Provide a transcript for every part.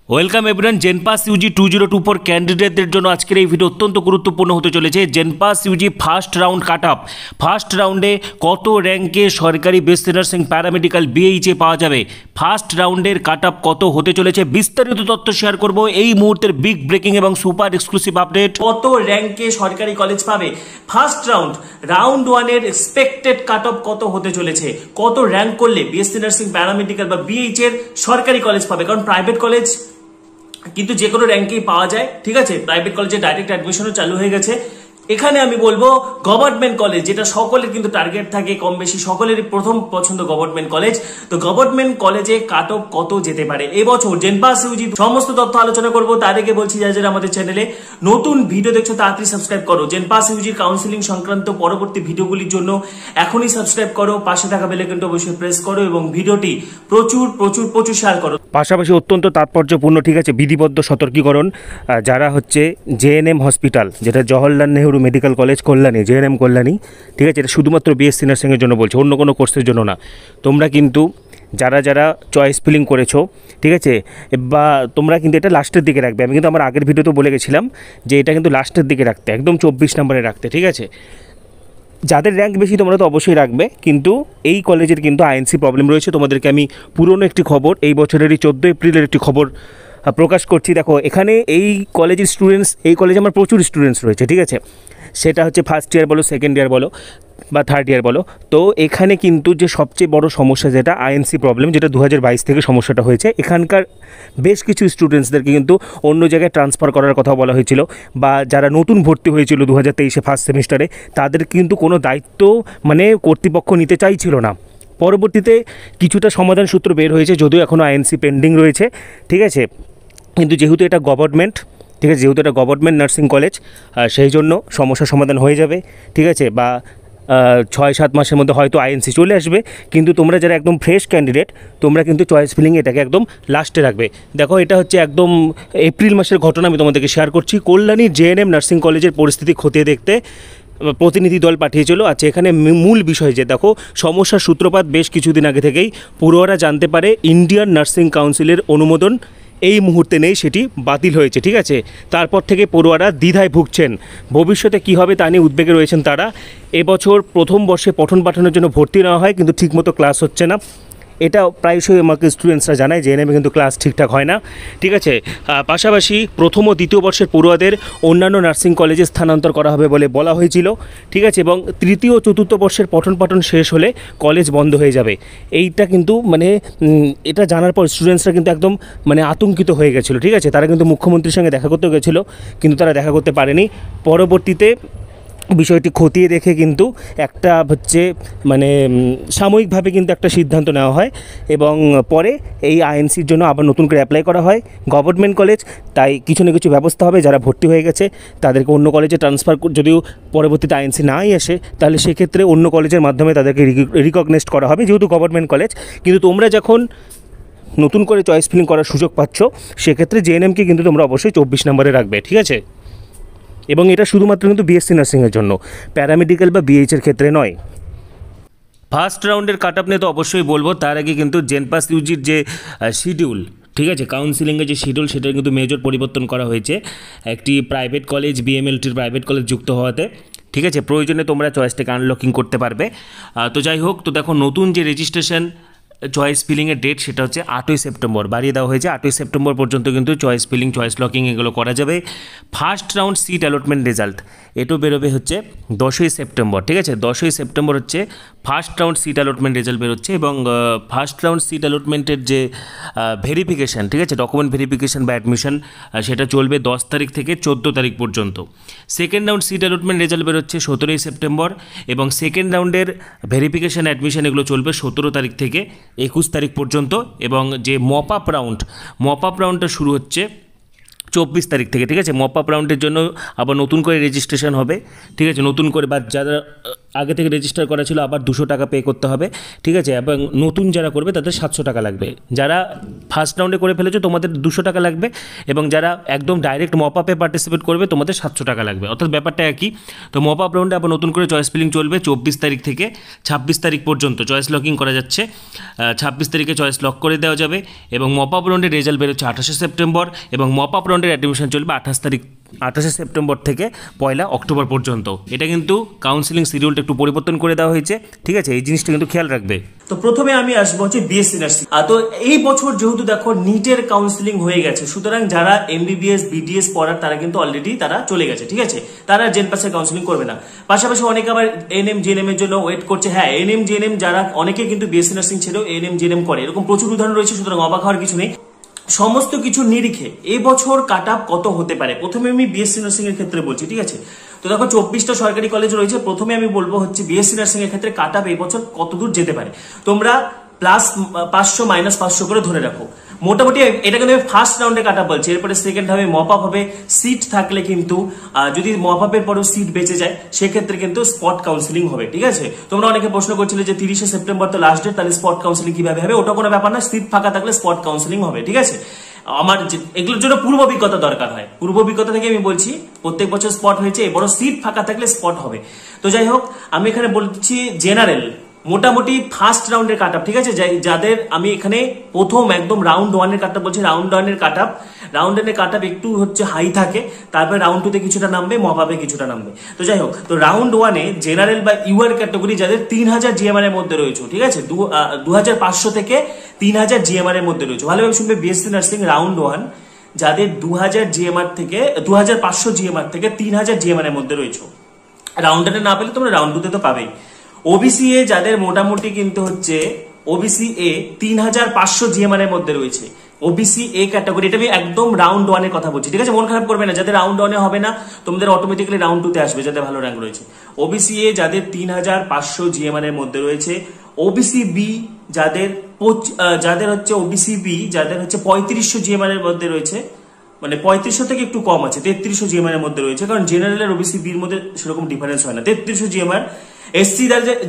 Welcome everyone. JENPAS UG 2024 ক্যান্ডিডেটদের জন্য আজকের এই ভিডিও অত্যন্ত গুরুত্বপূর্ণ হতে চলেছে। JENPAS UG first round cutoff, first রাউন্ডে কত র্যাঙ্কে সরকারি বেস্ট নার্সিং প্যারামেডিক্যাল বিএইচএ পাওয়া যাবে, ফার্স্ট রাউন্ডের কাট আপ কত হতে চলেছে, বিস্তারিত তথ্য শেয়ার করব এই মুহূর্তের বিগ ব্রেকিং এবং সুপার এক্সক্লুসিভ আপডেট। কত র্যাঙ্কে সরকারি কলেজ পাবে ফার্স্ট রাউন্ড ওয়ানের এক্সপেক্টেড কাট অফ কত হতে চলেছে, কত র্যাঙ্ক করলে বিএসসি নার্সিং প্যারামেডিক্যাল বা বিএইচ এর সরকারি কলেজ পাবে। কারণ প্রাইভেট কলেজ কিন্তু যে কোনো র্যাঙ্কেই পাওয়া যায়, ঠিক আছে। প্রাইভেট কলেজে ডাইরেক্ট অ্যাডমিশনও চালু হয়ে গেছে। এখানে আমি বলবো গভর্নমেন্ট কলেজ, যেটা সকলের কিন্তু টার্গেট থাকে, কম বেশি সকলেরই প্রথম পছন্দ গভর্নমেন্ট কলেজ। তো গভর্নমেন্ট কলেজে কাট অফ কত যেতে পারে এবছর জেনপাস ইউজি সমস্ত তথ্য আলোচনা করবো। তার আগে বলছি যারা আমাদের চ্যানেলে নতুন ভিডিও দেখছো তাড়াতাড়ি সাবস্ক্রাইব করো। জেনপাস ইউজির কাউন্সিলিং সংক্রান্ত পরবর্তী ভিডিওগুলির জন্য এখনই সাবস্ক্রাইব করো, পাশে থাকা বেল আইকনটা অবশ্যই প্রেস করো এবং ভিডিওটি প্রচুর প্রচুর প্রচুর শেয়ার করো। পাশাপাশি অত্যন্ত তাৎপর্যপূর্ণ, ঠিক আছে, বিধিবদ্ধ সতর্কীকরণ যারা হচ্ছে জেএনএম হসপিটাল, যেটা Jawaharlal Nehru medical college Kalyani, GNM Kalyani, ঠিক আছে, এটা শুধুমাত্র বিএসসি নার্সিংয়ের জন্য বলছে, অন্য কোনো কোর্সের জন্য না। তোমরা কিন্তু যারা যারা চয়েস ফিলিং করেছো, ঠিক আছে, বা তোমরা কিন্তু এটা লাস্টের দিকে রাখবে। আমি কিন্তু আমার আগের ভিডিওতে বলে গেছিলাম যে এটা কিন্তু লাস্টের দিকে রাখতে, একদম 24 নম্বরে রাখতে, ঠিক আছে। যাদের র্যাঙ্ক বেশি তোমরা তো অবশ্যই রাখবে, কিন্তু এই কলেজের কিন্তু আইএনসি প্রবলেম রয়েছে। তোমাদেরকে আমি পুরনো একটি খবর, এই বছরেরই 14 এপ্রিলের একটি খবর প্রকাশ করছি। দেখো, এখানে এই কলেজের স্টুডেন্টস, এই কলেজে আমার প্রচুর স্টুডেন্টস রয়েছে, ঠিক আছে, সেটা হচ্ছে ফার্স্ট ইয়ার বলো, সেকেন্ড ইয়ার বলো বা থার্ড ইয়ার বলো। তো এখানে কিন্তু যে সবচেয়ে বড় সমস্যা, যেটা আইএনসি প্রবলেম, যেটা 2022 থেকে সমস্যাটা হয়েছে, এখানকার বেশ কিছু স্টুডেন্টসদেরকে কিন্তু অন্য জায়গায় ট্রান্সফার করার কথা বলা হয়েছিল, বা যারা নতুন ভর্তি হয়েছিল 2023-এ ফার্স্ট সেমিস্টারে, তাদের কিন্তু কোনো দায়িত্ব মানে কর্তৃপক্ষ নিতে চাইছিল না। পরবর্তীতে কিছুটা সমাধান সূত্র বের হয়েছে, যদিও এখনও আইএনসি পেন্ডিং রয়েছে, ঠিক আছে, কিন্তু যেহেতু এটা গভর্নমেন্ট, ঠিক আছে, যেহেতু এটা গভর্নমেন্ট নার্সিং কলেজ, সেই জন্য সমস্যার সমাধান হয়ে যাবে, ঠিক আছে, বা 6-7 মাসের মধ্যে হয়তো আইএনসি চলে আসবে। কিন্তু তোমরা যারা একদম ফ্রেশ ক্যান্ডিডেট, তোমরা কিন্তু চয়েস ফিলিং এটাকে একদম লাস্টে রাখবে। দেখো, এটা হচ্ছে একদম এপ্রিল মাসের ঘটনা, আমি তোমাদেরকে শেয়ার করছি। কল্যাণী জেএনএম নার্সিং কলেজের পরিস্থিতি খতিয়ে দেখতে প্রতিনিধি দল পাঠিয়েছিল। আচ্ছা, এখানে মূল বিষয় যে দেখো, সমস্যার সূত্রপাত বেশ কিছুদিন আগে থেকেই পড়ুয়ারা জানতে পারে ইন্ডিয়ান নার্সিং কাউন্সিলের অনুমোদন এই মুহূর্তে নেই, সেটি বাতিল হয়েছে, ঠিক আছে। তারপর থেকে পড়ুয়ারা দ্বিধায় ভুগছেন, ভবিষ্যতে কী হবে তা নিয়ে উদ্বেগে রয়েছেন তারা। এবছর প্রথম বর্ষে পঠন পাঠনের জন্য ভর্তি নেওয়া হয়, কিন্তু ঠিকমতো ক্লাস হচ্ছে না। এটা প্রায়শই আমাকে স্টুডেন্টসরা জানায় যে এনএমে কিন্তু ক্লাস ঠিকঠাক হয় না, ঠিক আছে। পাশাপাশি প্রথম ও দ্বিতীয় বর্ষের পড়ুয়াদের অন্যান্য নার্সিং কলেজে স্থানান্তর করা হবে বলে বলা হয়েছিল, ঠিক আছে, এবং তৃতীয় ও চতুর্থ বর্ষের পঠন পাঠন শেষ হলে কলেজ বন্ধ হয়ে যাবে। এইটা কিন্তু মানে এটা জানার পর স্টুডেন্টসরা কিন্তু একদম মানে আতঙ্কিত হয়ে গেছিলো, ঠিক আছে। তারা কিন্তু মুখ্যমন্ত্রীর সঙ্গে দেখা করতে গেছিলো, কিন্তু তারা দেখা করতে পারেনি। পরবর্তীতে বিষয়টি খতিয়ে দেখে কিন্তু একটা হচ্ছে মানে সাময়িকভাবে কিন্তু একটা সিদ্ধান্ত নেওয়া হয়, এবং পরে এই আইএনসির জন্য আবার নতুন করে অ্যাপ্লাই করা হয় গভর্নমেন্ট কলেজ। তাই কিছু না কিছু ব্যবস্থা হবে, যারা ভর্তি হয়ে গেছে তাদেরকে অন্য কলেজে ট্রান্সফার, যদিও পরবর্তীতে আইএনসি নাই আসে, তাহলে সেক্ষেত্রে অন্য কলেজের মাধ্যমে তাদেরকে রিকগনাইজড করা হবে, যেহেতু গভর্নমেন্ট কলেজ। কিন্তু তোমরা যখন নতুন করে চয়েস ফিলিং করার সুযোগ পাচ্ছ, সেক্ষেত্রে জেএনএমকে কিন্তু তোমরা অবশ্যই 24 নম্বরে রাখবে, ঠিক আছে। এবং এটা শুধুমাত্র কিন্তু বিএসসি নার্সিংয়ের জন্য, প্যারামেডিক্যাল বা বিএইচের ক্ষেত্রে নয়। ফার্স্ট রাউন্ডের কাট আপ নিয়ে তো অবশ্যই বলবো, তার আগে কিন্তু জেনপাস ইউজির যে শিডিউল, ঠিক আছে, কাউন্সিলিংয়ের যে শিডিউল, সেটা কিন্তু মেজর পরিবর্তন করা হয়েছে একটি প্রাইভেট কলেজ, বিএমএলটির প্রাইভেট কলেজ যুক্ত হওয়াতে, ঠিক আছে। প্রয়োজনে তোমরা চয়েসটাকে আনলকিং করতে পারবে। তো যাই হোক, তো দেখো, নতুন যে রেজিস্ট্রেশন চয়েস ফিলিংয়ের ডেট, সেটা হচ্ছে 8ই সেপ্টেম্বর বাড়িয়ে দেওয়া হয়েছে। 8ই সেপ্টেম্বর পর্যন্ত কিন্তু চয়েস ফিলিং, চয়েস লকিং এগুলো করা যাবে। First round seat allotment result এটাও বেরোবে হচ্ছে 10ই সেপ্টেম্বর, ঠিক আছে। 10ই সেপ্টেম্বর হচ্ছে first round seat allotment result বেরোচ্ছে, এবং ফার্স্ট রাউন্ড সিট অ্যালটমেন্টের যে ভেরিফিকেশান, ঠিক আছে, ডকুমেন্ট ভেরিফিকেশান বা অ্যাডমিশন, সেটা চলবে 10 তারিখ থেকে 14 তারিখ পর্যন্ত। Second round seat allotment result বেরোচ্ছে 17ই সেপ্টেম্বর, এবং সেকেন্ড রাউন্ডের ভেরিফিকেশান, অ্যাডমিশন এগুলো চলবে 17 তারিখ থেকে 21 তারিখ পর্যন্ত। এবং যে মপ আপ রাউন্ডটা শুরু হচ্ছে 24 তারিখ থেকে, ঠিক আছে। মপ আপ রাউন্ডের জন্য আবার নতুন করে রেজিস্ট্রেশন হবে, ঠিক আছে। নতুন করে বা যারা আগে থেকে রেজিস্টার করা ছিল আবার 200 টাকা পে করতে হবে, ঠিক আছে। এবং নতুন যারা করবে তাদের 700 টাকা লাগবে। যারা ফার্স্ট রাউন্ডে করে ফেলেছো তোমাদের 200 টাকা লাগবে, এবং যারা একদম ডাইরেক্ট মপ আপে পার্টিসিপেট করবে তোমাদের 700 টাকা লাগবে, অর্থাৎ ব্যাপারটা একই। তো মপ আপ রাউন্ডে আবার নতুন করে চয়েস ফিলিং চলবে 24 তারিখ থেকে 26 তারিখ পর্যন্ত চয়েস লকিং করা যাচ্ছে। 26 তারিখে চয়েস লক করে দেওয়া যাবে, এবং মপ আপ রাউন্ডের রেজাল্ট বেরোচ্ছে 28শে সেপ্টেম্বর, এবং মপ আপ রাউন্ডের অ্যাডমিশন চলবে 28শে সেপ্টেম্বর থেকে 1 অক্টোবর পর্যন্ত। এটা কিন্তু কাউন্সিলিং শিডিউলটা একটু পরিবর্তন করে দেওয়া হয়েছে, ঠিক আছে। এই জিনিসটা কিন্তু খেয়াল রাখবে। তো প্রথমে আমি আসবো হচ্ছে বিএসসি নার্সিং। তো এই বছর যেহেতু দেখো নিটের কাউন্সিলিং হয়ে গেছে, সুতরাং যারা এমবিবিএস বিডিএস পড়ার তারা কিন্তু অলরেডি তারা চলে গেছে, ঠিক আছে। তারা জেন পাসের কাউন্সিলিং করবে না। পাশাপাশি অনেকে আবার এএনএম জিএনএম এর জন্য ওয়েট করছে। হ্যাঁ, এএনএম জিএনএম যারা অনেকে কিন্তু বিএসসি নার্সিং ছেড়েও এএনএম জিএনএম করে, এরকম প্রচুর উদাহরণ রয়েছে, সুতরাং অবাক হওয়ার কিছু নেই। সমস্ত কিছু নিরিখে এবছর কাট আপ কত হতে পারে প্রথমে আমি বিএসসি নার্সিং এর ক্ষেত্রে বলছি, ঠিক আছে। তো দেখো 24টা সরকারি কলেজ রয়েছে। প্রথমে আমি বলবো হচ্ছে বিএসসি নার্সিং এর ক্ষেত্রে কাট আপ এবছর কত দূর যেতে পারে। তোমরা +500 -500 করে ধরে রাখো। মোটামুটি এটা কিন্তু ফার্স্ট রাউন্ডে কাট আপ বলছি। এরপরে সেকেন্ড হবে মপ আপ হবে। সিট থাকলে কিন্তু যদি মপ আপের পরেও সিট বেঁচে যায় সেক্ষেত্রে কিন্তু স্পট কাউন্সিলিং হবে, ঠিক আছে। তোমরা অনেকে প্রশ্ন করছিলে যে 30শে সেপ্টেম্বর তো লাস্ট ডেট, তাহলে স্পট কাউন্সিলিং কিভাবে হবে? ওটা কোনো ব্যাপার না, সিট ফাঁকা থাকলে স্পট কাউন্সিলিং হবে, ঠিক আছে। আমার এগুলোর জন্য পূর্ব অভিজ্ঞতা দরকার হয়। পূর্ব অভিজ্ঞতা থেকে আমি বলছি প্রত্যেক বছর স্পট হয়েছে, এবারও সিট ফাঁকা থাকলে স্পট হবে। তো যাই হোক, আমি এখানে বলছি জেনারেল মোটামুটি ফার্স্ট রাউন্ডের কাট আপ, ঠিক আছে। যাদের আমি এখানে প্রথম একদম রাউন্ড 1 এর কাট আপ বলছি। রাউন্ড 1 এর কাট আপ একটু হচ্ছে হাই থাকে, তারপরে রাউন্ড 2 তে কিছুটা নামবে, মপ আপে কিছুটা নামবে। তো যাই হোক, তো রাউন্ড 1 এ জেনারেল বা ইউআর ক্যাটাগরি যাদের 3000 জিএমআর এর মধ্যে রয়েছে, ঠিক আছে, 2500 থেকে 3000 জিএমআর এর মধ্যে রয়েছে। ভালোভাবে শুনবে, বিএসসি নার্সিং রাউন্ড 1 যাদের 2000 জিএমআর থেকে 2500 জিএমআর থেকে 3000 জিএমআর এর মধ্যে রয়েছে। রাউন্ড 1 না পেলে তোমরা রাউন্ড 2 তে তো পাবেই। ওবিসি এ যাদের মোটামুটি কিন্তু হচ্ছে ওবিসি এ 3500 জিএমআর এর মধ্যে রয়েছে, ওবিসি এ ক্যাটাগরি। এটা আমি একদম রাউন্ড 1 এর কথা বলছি, ঠিক আছে। মন খারাপ করবে না, যাদের রাউন্ড 1 এ হবে না তোমাদের অটোমেটিক্যালি রাউন্ড 2 তে আসবে, যাদের ভালো র্যাঙ্ক রয়েছে। ওবিসি এ যাদের 3500 জিএমআর এর মধ্যে রয়েছে। ওবিসি বি যাদের হচ্ছে ওবিসি বি যাদের হচ্ছে 3500 জিএমআর এর মধ্যে রয়েছে, মানে 3500 থেকে একটু কম আছে, 3300 জিএমআর এর মধ্যে রয়েছে, কারণ জেনারেল আর ওবিসি বির মধ্যে সেরকম ডিফারেন্স হয় না। 3300 জিএমআর। এসসি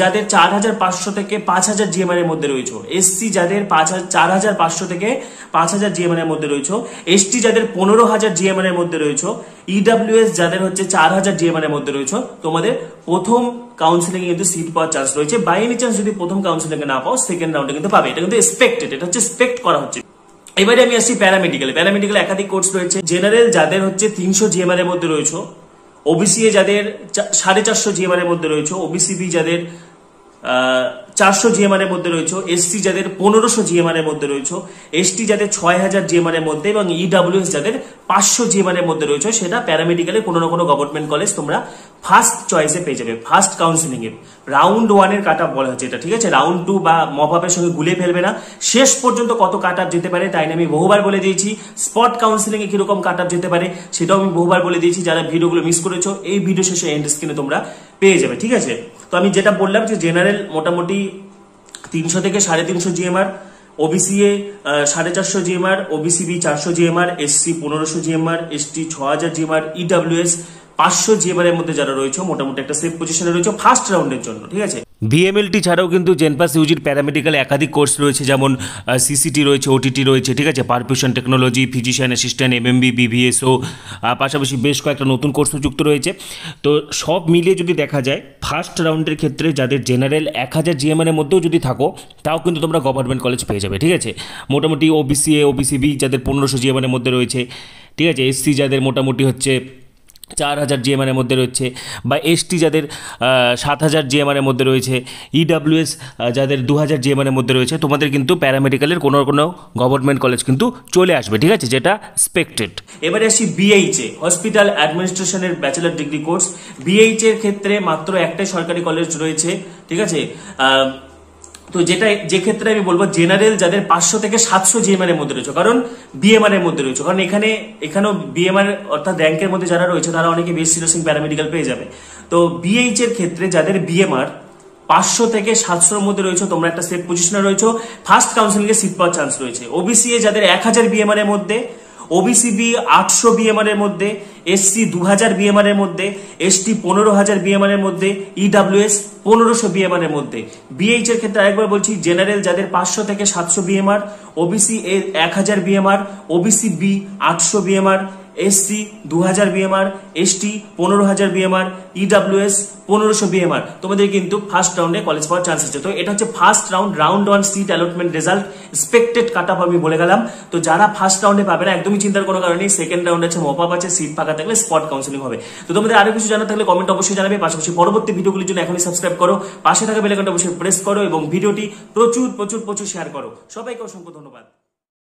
যাদের 4500 থেকে 5000 জিএমআর এর মধ্যে রয়েছে, এসসি যাদের 4500 থেকে 5000 জিএমআর এর মধ্যে রয়েছে, এসটি যাদের 15000 জিএমআর এর মধ্যে রয়েছে, ইডব্লিউএস যাদের হচ্ছে 4000 জিএমআর এর মধ্যে রয়েছে, তোমাদের প্রথম কাউন্সিলিং কিন্তু সিট পাওয়ার চান্স রয়েছে। বাই এনি চান্স যদি প্রথম কাউন্সিলিং না পাও সেকেন্ড রাউন্ডে কিন্তু পাবে, এটা কিন্তু এক্সপেক্টেড, এটা হচ্ছে এক্সপেক্ট করা হচ্ছে। এবারে আমি আসছি প্যারামেডিক্যাল একাধিক কোর্স রয়েছে। জেনারেল যাদের হচ্ছে 300 জিএমআর এর মধ্যে রয়েছে, ওবিসি এ যাদের 450 জিএমআর এর মধ্যে রয়েছে, ওবিসি বি যাদের 400 জিএমআর এর মধ্যে রয়েছে, এসসি যাদের 1500 জিএমআর এর মধ্যে রয়েছে, এসটি যাদের 6000 জিএমআর এর মধ্যে, এবং ইডব্লিউএস যাদের 500 জিএমআর এর মধ্যে রয়েছে, সেটা প্যারামেডিক্যালে কোনো না কোনো গভর্নমেন্ট কলেজ তোমরা ফার্স্ট চয়েসে পেয়ে যাবে, ফার্স্ট কাউন্সিলিং এ। রাউন্ড 1 এর কাট আপ বলা হচ্ছে এটা, ঠিক আছে। রাউন্ড 2 বা মপ আপের সঙ্গে গুলিয়ে ফেলবে না। শেষ পর্যন্ত কত কাট আপ যেতে পারে তাই আমি বহুবার বলে দিয়েছি। স্পট কাউন্সিলিং এ কিরকম কাট আপ যেতে পারে সেটাও আমি বহুবার বলে দিয়েছি। যারা ভিডিওগুলো মিস করেছো এই ভিডিও শেষে এন্ড স্ক্রিনে তোমরা পেয়ে যাবে, ঠিক আছে। তো আমি যেটা বললাম যে জেনারেল মোটামুটি 300 থেকে 350 GMR, OBC A 450 GMR, OBC B 400 GMR, SC 1500 GMR, ST 6000 GMR, EWS 500 GMR এর মধ্যে যারা রয়েছে মোটামুটি একটা সেফ পজিশনে রয়েছে ফার্স্ট রাউন্ডের জন্য, ঠিক আছে। ভিএমএলটি ছাড়াও কিন্তু জেনপাস ইউজির প্যারামেডিক্যাল একাধিক কোর্স রয়েছে, যেমন সিসিটি রয়েছে, ওটিটি রয়েছে, ঠিক আছে, perfusion technology, physician assistant, MMB, BVSO, পাশাপাশি বেশ কয়েকটা নতুন কোর্সও যুক্ত রয়েছে। তো সব মিলিয়ে যদি দেখা যায় ফার্স্ট রাউন্ডের ক্ষেত্রে যাদের জেনারেল 1000 জিএমআর এর মধ্যেও যদি থাকো তাও কিন্তু তোমরা গভর্নমেন্ট কলেজ পেয়ে যাবে, ঠিক আছে। মোটামুটি ওবিসি এ ওবিসি বি যাদের 1500 জিএমআর এর মধ্যে রয়েছে, ঠিক আছে, এসসি যাদের মোটামুটি হচ্ছে 4000 জিএমআর এর মধ্যে রয়েছে, বা এসটি যাদের 7000 জিএমআর এর মধ্যে রয়েছে, ইডব্লিউএস যাদের 2000 জিএমআর এর মধ্যে রয়েছে, তোমাদের কিন্তু প্যারামেডিক্যালের কোনো গভর্নমেন্ট কলেজ কিন্তু চলে আসবে, ঠিক আছে, যেটা এক্সপেক্টেড। এবারে আসি বিএইচএ, হসপিটাল অ্যাডমিনিস্ট্রেশনের ব্যাচেলর ডিগ্রি কোর্স। বিএইচএ এর ক্ষেত্রে মাত্র একটাই সরকারি কলেজ রয়েছে, ঠিক আছে। তো যে ক্ষেত্রে আমি বলবো জেনারেল যাদের 500 থেকে 700 জিএমআর এর মধ্যে রয়েছে, কারণ বিএমআর এর মধ্যে রয়েছে, কারণ এখানেও বিএমআর অর্থাৎ র্যাঙ্কের মধ্যে যারা রয়েছে তারা অনেকে বিএসসি নার্সিং প্যারামেডিক্যাল পেয়ে যাবে। তো বিএইচ এর ক্ষেত্রে যাদের বিএমআর 500 থেকে 700 এর মধ্যে রয়েছে তোমরা একটা সেফ পজিশনে রয়েছে, ফার্স্ট কাউন্সিলিং এ সিট পাওয়ার চান্স রয়েছে। ওবিসি এ যাদের 1000 বিএমআর এর মধ্যে, ওবিসি বি 800 বিএমআর এর মধ্যে, এসসি 2000 বিএমআর এর মধ্যে, এসটি 15000 বিএমআর এর মধ্যে, ইডব্লিউএস 1500 বিএমআর এর মধ্যে। বিএইচ এর ক্ষেত্রে আরেকবার বলছি, জেনারেল যাদের 500 থেকে 700 BMR, OBC A 1000 BMR, OBC B 800 BMR, SC 2000 BMR, ST 15000 BMR, EWS 1500 BMR. তোমাদের কিন্তু ফার্স্ট রাউন্ডে কলেজ পাওয়ার চান্স আছে। তো এটা হচ্ছে first round 1 seat allotment result, expected cut off আমি বলে গেলাম। তো যারা ফার্স্ট রাউন্ডে পাবে না একদমই চিন্তার কোনো কারণ নেই, সেকেন্ড রাউন্ড আছে, মপ আপ আছে, সিট ফাঁকা থাকলে স্পট কাউন্সিলিং হবে। তো তোমাদের আরো কিছু জানা থাকলে কমেন্ট অবশ্যই জানাবে, পাশাপাশি পরবর্তী ভিডিওগুলির জন্য এখনই সাবস্ক্রাইব করো, পাশে থাকা বেল আইকনটা অবশ্যই প্রেস করো এবং ভিডিওটি প্রচুর শেয়ার করো। সবাইকে অসংখ্য ধন্যবাদ।